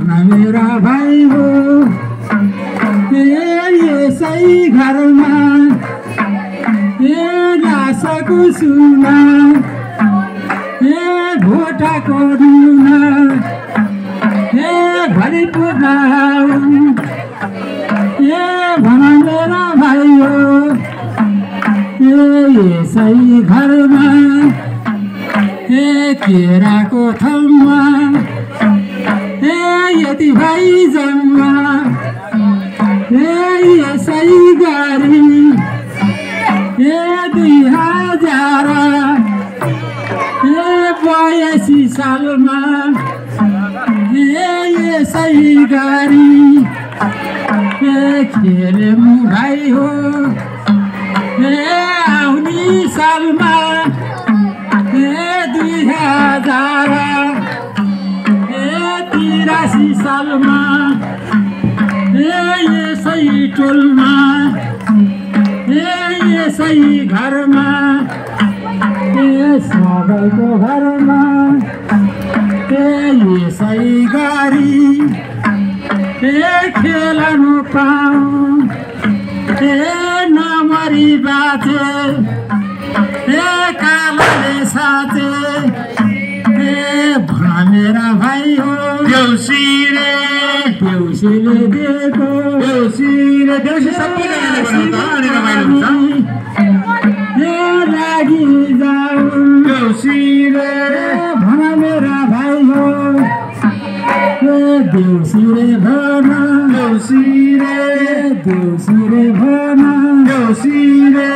मेरा भाइ हो यसै घरमा लासाको सुना भोटाको रुना घरि पुगाऊ भन मेरा भाइ हो यसै घरमा केराको थम्मा यति भाइ जम्मा यसै गरी 2082 सालमा यसै गरी खेल्यौँ भाइ हो आउने सालमा 2083 सालमा यसै टोलमा यसै घरमा सबैको घरमा यसै गरी खेल्नु पाऊँ नमरी बाँचे कालले साँचे भनेर भाइ हो देउसीले दिएको देउसी लागि जाऊ देउसीले भन मेरा भाइ हो देउसीले भन देउसीले भन देउसीले